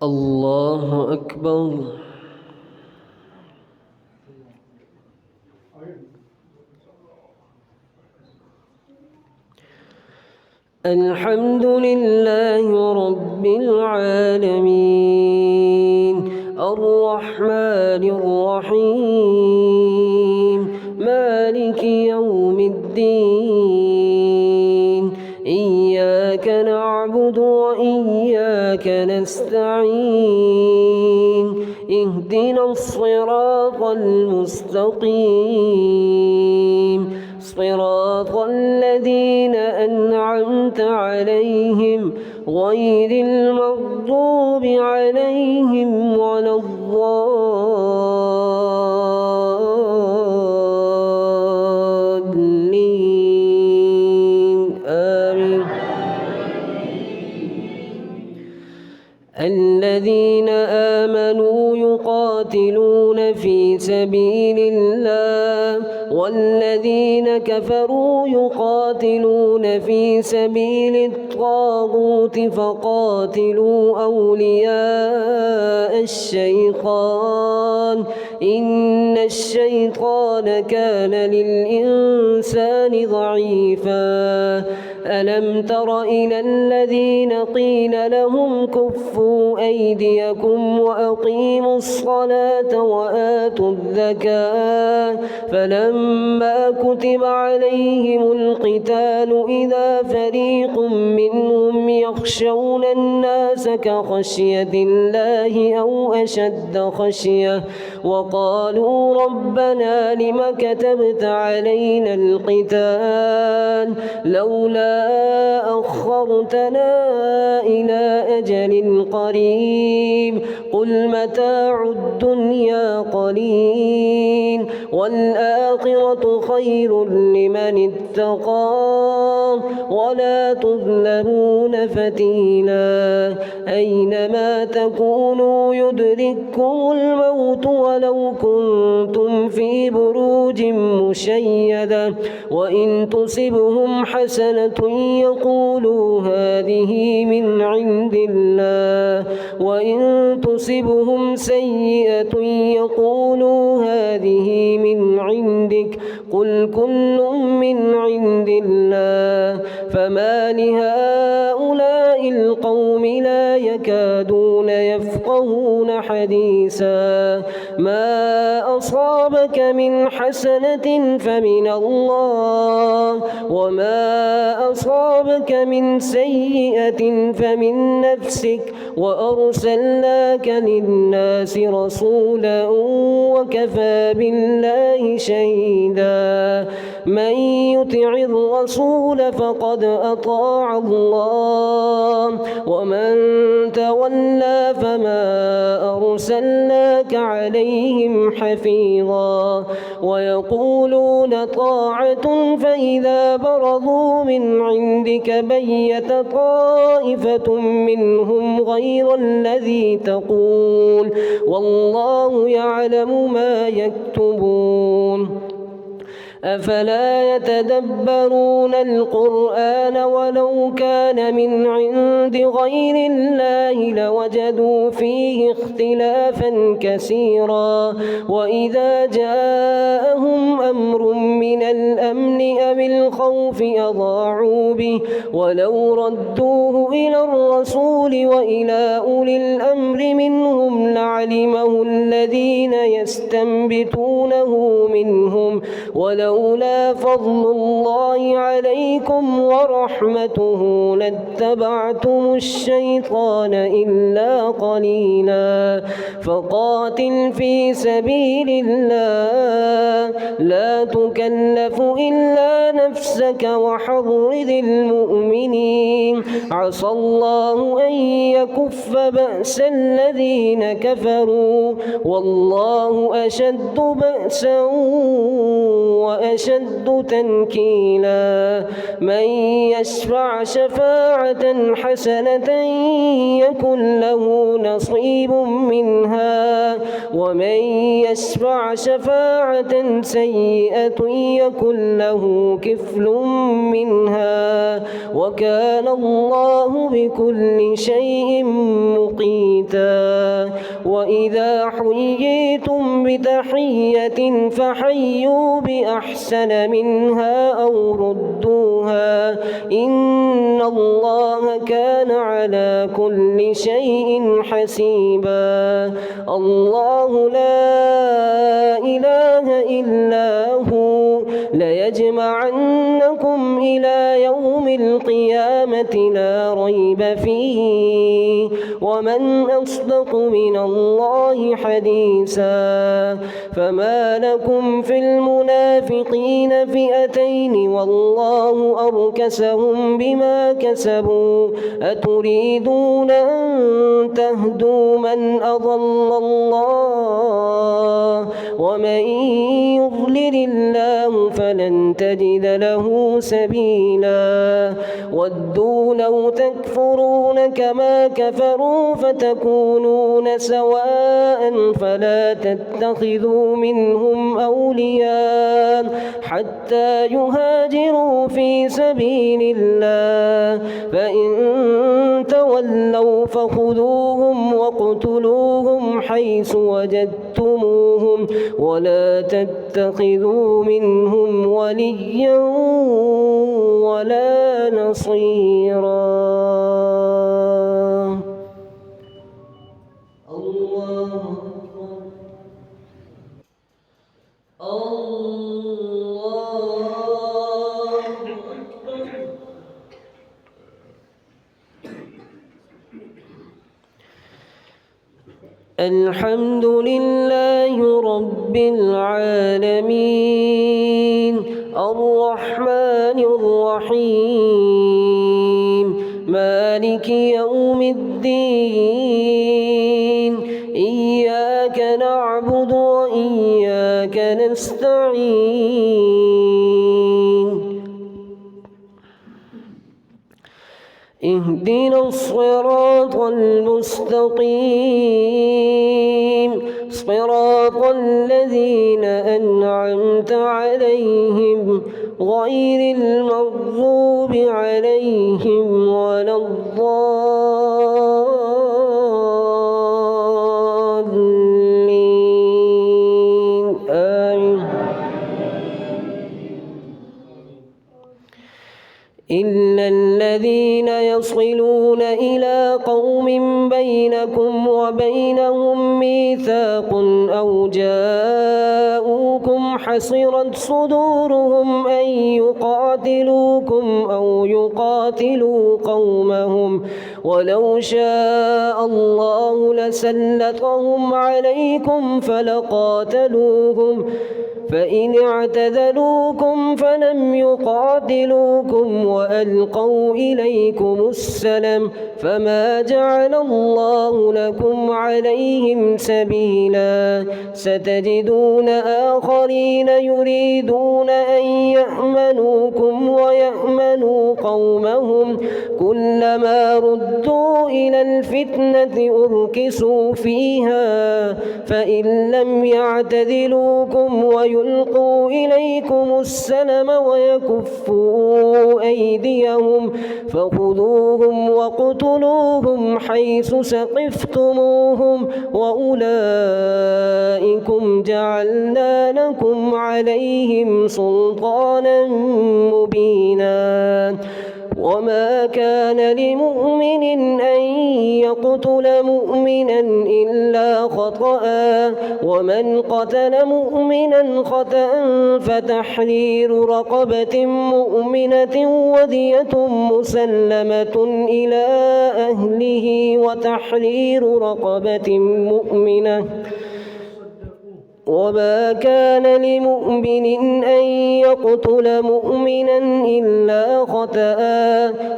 الله أكبر. الحمد لله رب العالمين الرحمن الرحيم مالك يوم الدين إياك نعبد وإياك نستعين اهدنا الصراط المستقيم صراط الذين أنعمت عليهم غير المغضوب عليهم ولا الضالين آمين. الذين آمنوا يقاتلون في سبيل الله والذين كفروا يقاتلون في سبيل الطاغوت فقاتلوا أولياء الشيطان إن الشيطان كان للإنسان ضعيفا. ألم تر إلى الذين قيل لهم كفوا أيديكم وأقيموا الصلاة وآتوا الزكاة فلما كتب عليهم القتال إذا فريق منهم يخشون الناس كخشية الله أو أشد خشية وقالوا ربنا لم كتبت علينا القتال لولا أخرتنا إلى أجل قريب قل متاع الدنيا قليل والآخرة خير لمن اتقى ولا تظلمون فتيلا أينما تكونوا يدرككم الموت ولو كنتم في بروج مشيدة وإن تصبهم حسنة يقولوا هذه من عند الله وإن تصبهم سيئة يقولوا هذه من عندك قل كل من عند الله فما لهؤلاء القوم لا يكادون يفقهون حديثا ما أصابك من حسنة فمن الله وما أصابك من سيئة فمن نفسك وأرسلناك للناس رسولا وكفى بالله شهيدا من يطع الرسول فقد أطاع الله ومن تولى فما أرسلناك عليهم حفيظا ويقولون طاعة فإذا برزوا من عندك بيت طائفة منهم غير الذي تقول والله يعلم ما يكتبون أفلا يتدبرون القرآن ولو كان من عند غير الله لوجدوا فيه اختلافا كثيرا وإذا جاءهم أمر من الأمن أو الخوف أضاعوا به ولو ردوه إلى الرسول وإلى أولي الأمر منهم لعلمه الذين يستنبطونه منهم ولولا فضل الله عليكم ورحمته لاتبعتم الشيطان إلا قليلا فقاتل في سبيل الله لا تكلف إلا نفسك وحرض المؤمنين عسى الله أن يكف بأس الذين كفروا والله أشد بأسا وأشد تنكيلا من يشفع شفاعة حسنة يكن له نصيب منها ومن يشفع شفاعة سيئة يكن له كفل منها وكان الله بكل شيء مقيتا وإذا حييتم بتحية فحيوا بأحسن منها أو ردوها إن الله كان على كل شيء حسيبا الله لا إله إلا هو ليجمعنكم إلى يوم القيامة لا ريب فيه ومن أصدق من الله حديثا فما لكم في المنافقين فئتين والله أركسهم بما كسبوا أتريدون أن تهدوا من أضل الله ومن يضلل الله فلن تجد له سبيلا ودوا لو تكفرون كما كفروا فتكونون سواء فلا تتخذوا منهم أولياء حتى يهاجروا في سبيل الله فإن تولوا فخذوهم واقتلوهم حيث وجدتموهم ولا تتخذوا منهم وليا ولا نصيرا. الله أكبر الله أكبر. الحمد لله رب العالمين الرحمن الرحيم مالك يوم الدين إياك نعبد وإياك نستعين اهدنا الصراط المستقيم صراط الذين أنعمت عليهم غير المغضوب عليهم ولا الضالين آمين. إلا الذين يصلون إلى قوم بينكم وبينهم ميثاق أو جاءوكم حصرت صدورهم أن يقاتلوكم أو يقاتلوا قومهم ولو شاء الله لسلطهم عليكم فلقاتلوهم فإن اعتزلوكم فلم يقاتلوكم وألقوا إليكم السلم فما جعل الله لكم عليهم سبيلا ستجدون آخرين يريدون أن يأمنوكم ويأمنوا قومهم كلما ردوا إلى الفتنة أركسوا فيها فإن لم يعتزلوكم ويلقوا إليكم السلم ويكفوا أيديهم فخذوهم وقتلوهم حيث سقفتموهم وأولئكم جعلنا لكم عليهم سلطانا مبينا وما كان لمؤمن أن يقتل مؤمنا إلا خطأ ومن قتل مؤمنا خطأ فتحرير رقبة مؤمنة ودية مسلمة إلى أهله وتحرير رقبة مؤمنة وما كان لمؤمن أن يقتل مؤمنا إلا خطأ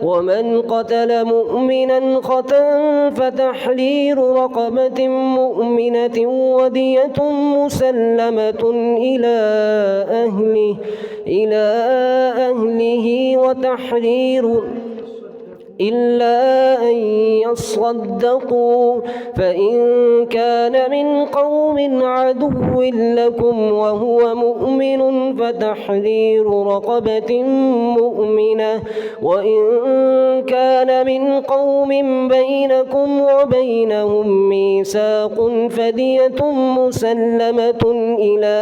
ومن قتل مؤمنا خطأ فتحرير رقبة مؤمنة ودية مسلمة إلى أهله وتحرير إلا أن يصدقوا فإن كان من قوم عدو لكم وهو مؤمن فتحرير رقبة مؤمنة وإن كان من قوم بينكم وبينهم ميثاق فدية مسلمة إلى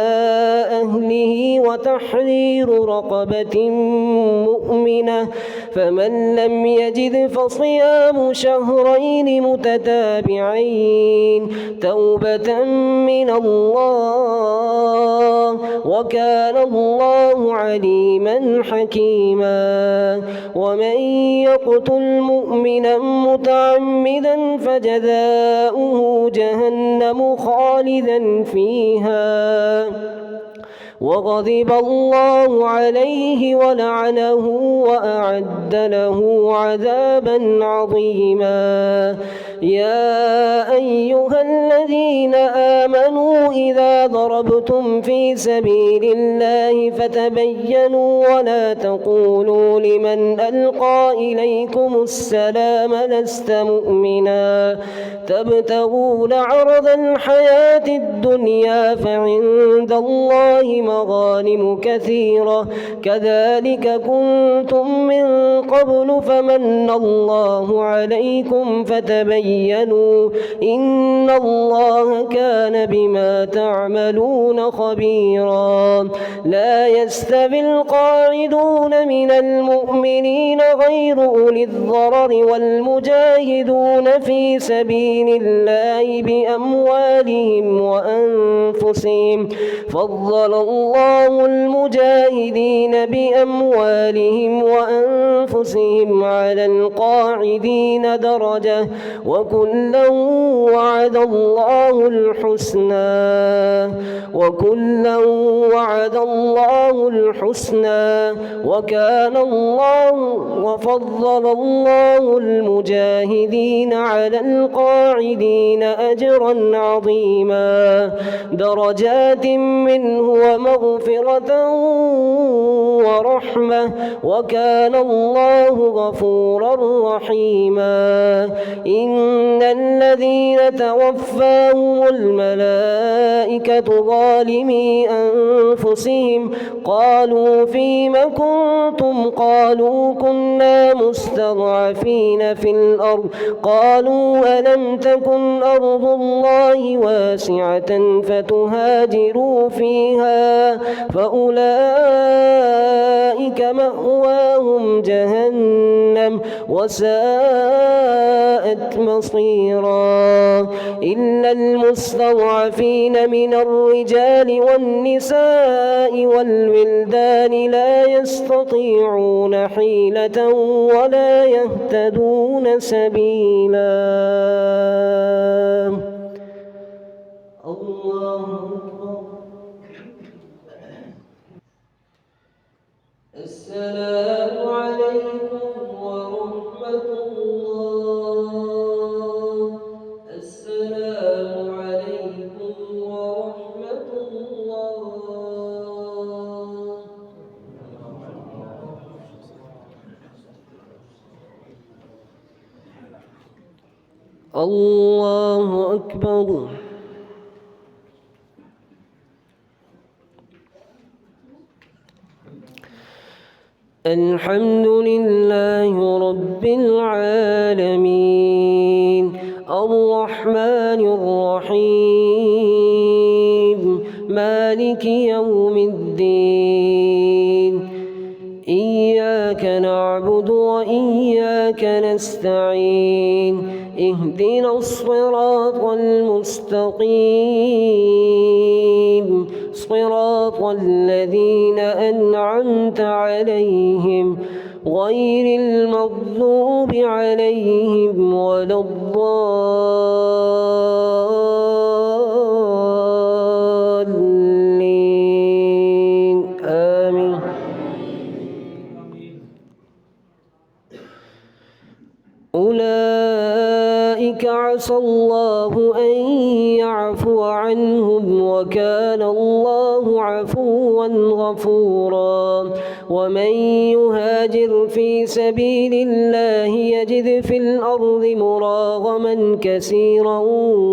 أهله وتحرير رقبة مؤمنة فمن لم يجد فصيام شهرين متتابعين توبة من الله وكان الله عليما حكيما ومن يقتل مؤمنا متعمدا فجزاؤه جهنم خالدا فيها وغضب الله عليه ولعنه وأعد له عذابا عظيما يا أيها الذين آمنوا إذا ضربتم في سبيل الله فتبينوا ولا تقولوا لمن ألقى إليكم السلام لست مؤمنا تبتغون عرض الحياة الدنيا فعند الله مغانم كثيرة كذلك كنتم من قبل فمن الله عليكم فتبينوا إن الله كان بما تعملون خبيرا لا يستوي القاعدون من المؤمنين غير أولي الضرر والمجاهدون في سبيل الله بأموالهم وأنفسهم فضل الله المجاهدين بأموالهم وأنفسهم على القاعدين درجة وكلا وعد الله الحسنى وكان الله وفضل الله المجاهدين على القاعدين أجرا عظيما درجات منه ومغفرة ورحمة وكان الله غفورا رحيما إن الذين توفاهم الملائكة ظالمي أنفسهم قالوا فيم كنتم قالوا كنا مستضعفين في الأرض قالوا ألم تكن أرض الله واسعة فتهاجروا فيها فأولئك مأواهم جهنم وساءت مصيرا إلا المستضعفين من الرجال والنساء والولدان لا يستطيعون حيلة ولا يهتدون سبيلا الله أكبر السلام عليكم ورحمة الله السلام عليكم ورحمة الله الله أكبر الحمد لله رب العالمين الرحمن الرحيم مالك يوم الدين إياك نعبد وإياك نستعين اهدنا الصراط المستقيم صراط الذين أنعمت عليهم غير المغضوب عليهم ولا الضالين أولئك عسى الله أن يعفو عنهم وكان الله عفوا غفورا ومن يهاجر في سبيل الله يجد في الأرض مراغما كثيرا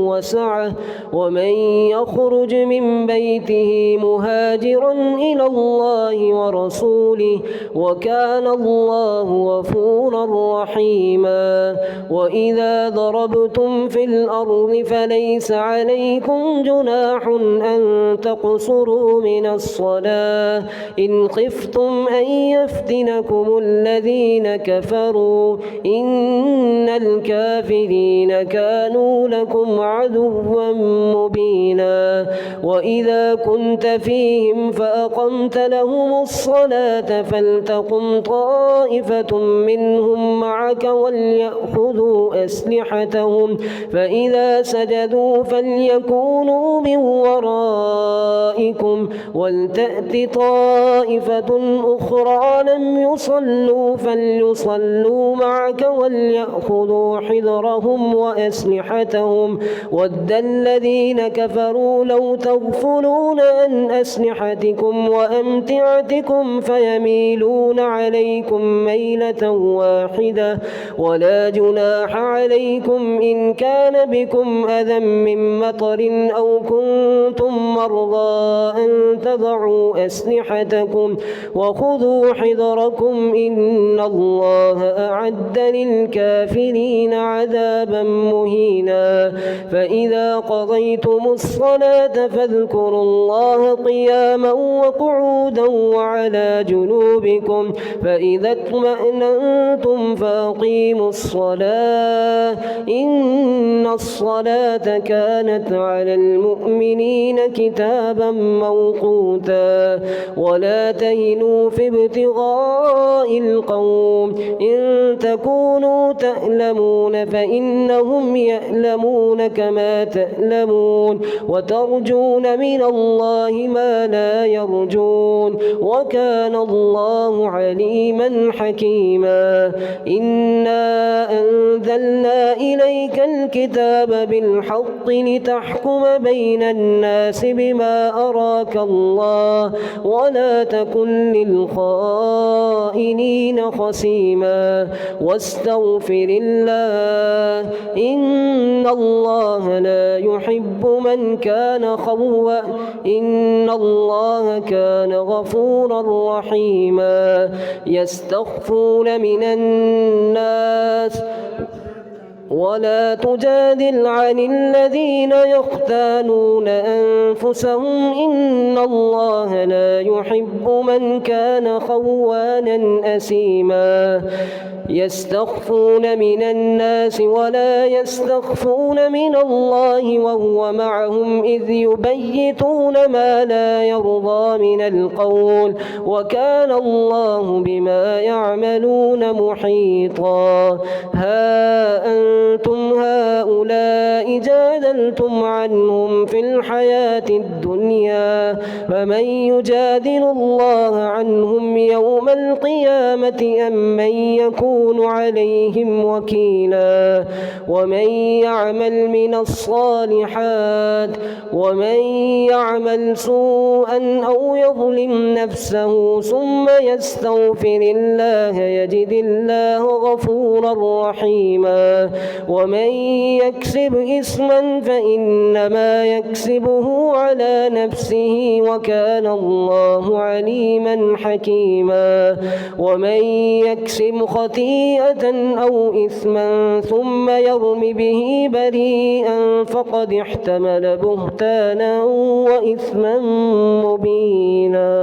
وسعة ومن يخرج من بيته مهاجرا إلى الله ورسوله وكان الله غفورا رحيما وإذا ضربتم في الأرض فليس عليكم جناح أن تقصروا من الصلاة إن خفتم أن يفتنكم الذين كفروا إن الكافرين كانوا لكم عدوا مبينا وإذا كنت فيهم فأقمت لهم الصلاة فلتقم طائفة منهم معك وليأخذوا أسلحتهم فإذا سجدوا فليكونوا من ورائكم ولتأت طائفة أخرى لم يصلوا فليصلوا معك وليأخذوا حذرهم وأسلحتهم ود الذين كفروا لو تغفلون عن أسلحتكم وأمتعتكم فيميلون عليكم ميلة واحدة ولا جناح عليكم إن كان بكم أذى من مطر أو كنتم مرضى أن تضعوا أسلحتكم وخذوا حذركم إن الله أعد للكافرين عذابا مهينا فإذا قضيتم الصلاة فاذكروا الله قياما وقعودا وعلى جنوبكم فإذا اطمأننتم فأقيموا الصلاة إن الصلاة كانت على المؤمنين كتابا موقوتا ولا تهنوا في ابتغاء القوم إن تكونوا تألمون فإنهم يألمون كما تألمون وترجون من الله ما لا يرجون وكان الله عليما حكيما إنا أنزلنا إليك الكتاب بالحق لتحكم بين الناس بما أراك الله ولا تكن للخائنين خصيما واستغفر الله إن الله لا يحب من كان خوا إن الله كان غفورا رحيما يستخفون من الناس ولا تجادل عن الذين يختانون أنفسهم إن الله لا يحب من كان خوانا أثيما يستخفون من الناس ولا يستخفون من الله وهو معهم إذ يبيتون ما لا يرضى من القول وكان الله بما يعملون محيطا ها أنتم هؤلاء جادلتم عنهم في الحياة الدنيا فمن يجادل الله عنهم يوم القيامة أم من يكون عليهم وكيلا ومن يعمل من الصالحات ومن يعمل سوءا أو يظلم نفسه ثم يستغفر الله يجد الله غفورا رحيما ومن يكسب إثما فإنما يكسبه على نفسه وكان الله عليما حكيما ومن يكسب خطيئة أو إثما ثم يرم به بريئا فقد احتمل بهتانا وإثما مبينا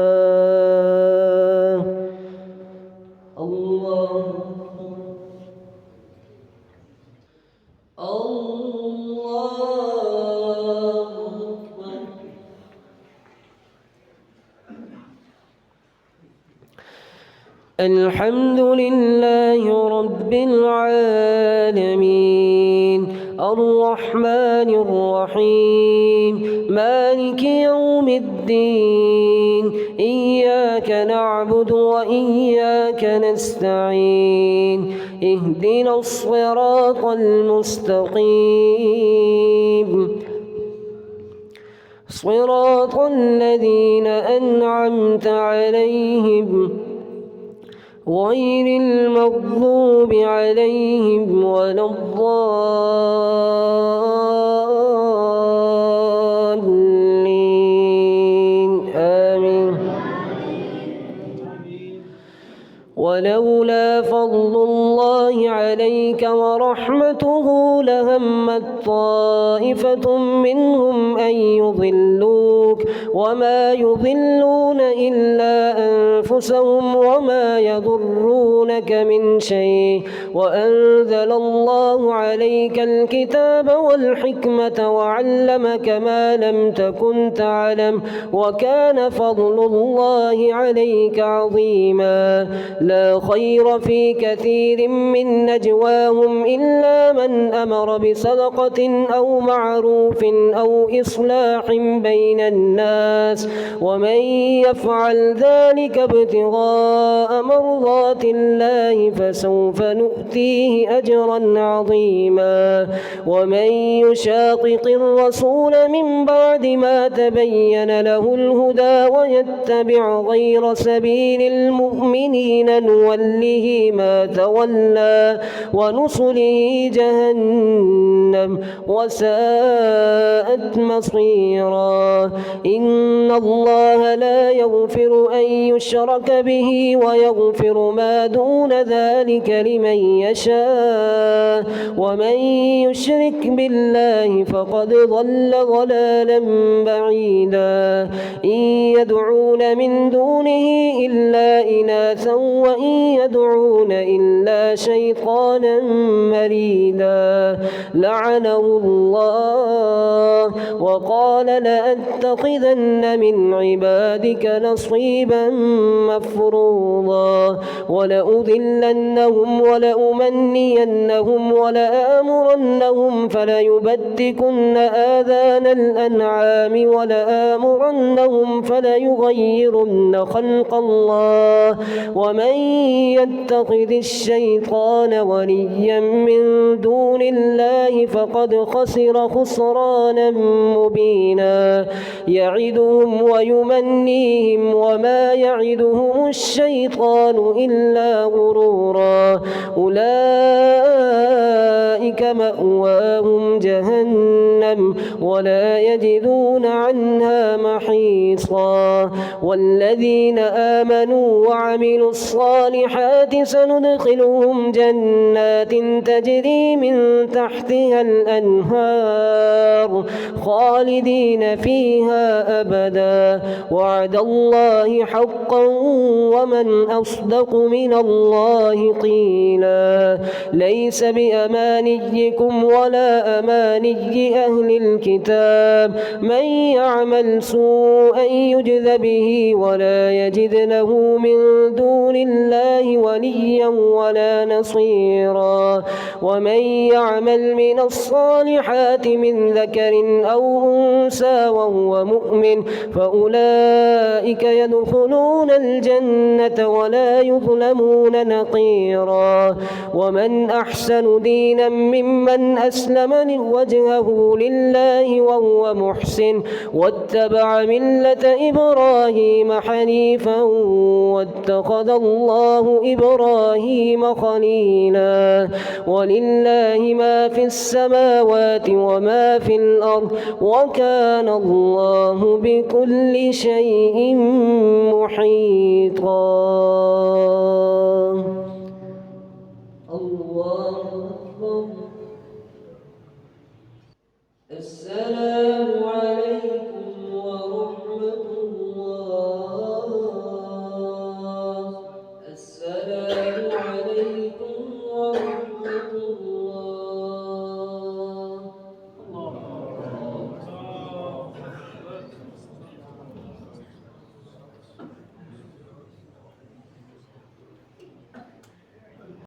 الله الحمد لله رب العالمين الرحمن الرحيم مالك يوم الدين إياك نعبد وإياك نستعين اهدنا الصراط المستقيم صراط الذين أنعمت عليهم غير المغضوب عليهم ولا الضالين آمين. ولولا فضل الله عليك ورحمته لهمت طائفة منهم أن يضلوك وما يضلون إلا أنفسهم وما يضرونك من شيء وأنزل الله عليك الكتاب والحكمة وعلمك ما لم تكن تعلم وكان فضل الله عليك عظيما. لا خير في كثير من نجواهم إلا من أمر بصدقة أو معروف أو إصلاح بين الناس ومن يفعل ذلك ابتغاء مرضات الله فسوف نؤتيه أجرا عظيما. ومن يشاقق الرسول من بعد ما تبين له الهدى ويتبع غير سبيل المؤمنين نوله ما تولى ونصله جهنم وساءت مصيرا. إن الله لا يغفر أن يشرك به ويغفر ما دون ذلك لمن يشاء ومن يشرك بالله فقد ضل ضلالا بعيدا. إن يدعون من دونه إلا إناثا وإن يدعون إلا شيطانا مريدا لعنه الله وقال لأتخذن من عبادك نصيبا مفروضا ولأذلنهم ولأمنينهم ولآمرنهم فليبتكن آذان الأنعام ولآمرنهم فليغيرن خلق الله ومن يتخذ الشيطان وليا من دون الله فقد خسر خسرانا مبينا. يعدهم ويمنيهم وما يعدهم الشيطان إلا غرورا. أولئك مأواهم جهنم ولا يجدون عنها محيصا. والذين آمنوا وعملوا الصالحات سندخلهم جنات تجري من تحتها الأنهار خالدين فيها أبدا وعد الله حقا ومن أصدق من الله قيلا. ليس بأمانيكم ولا أماني أهل الكتاب من يعمل سوءا يجز به ولا يجد له من دون الله وليا ولا نصيرا. ومن يعمل من الصالحات من ذكر أو أنثى وهو مؤمن فأولئك يدخلون الجنة ولا يظلمون نقيرا. ومن أحسن دينا ممن أسلم وجهه لله وهو محسن واتبع ملة إبراهيم حنيفا واتخذ الله إبراهيم خليلا. ولله ما في السماوات وما في الأرض وكان الله بكل شيء محيطا. الله أكبر. السلام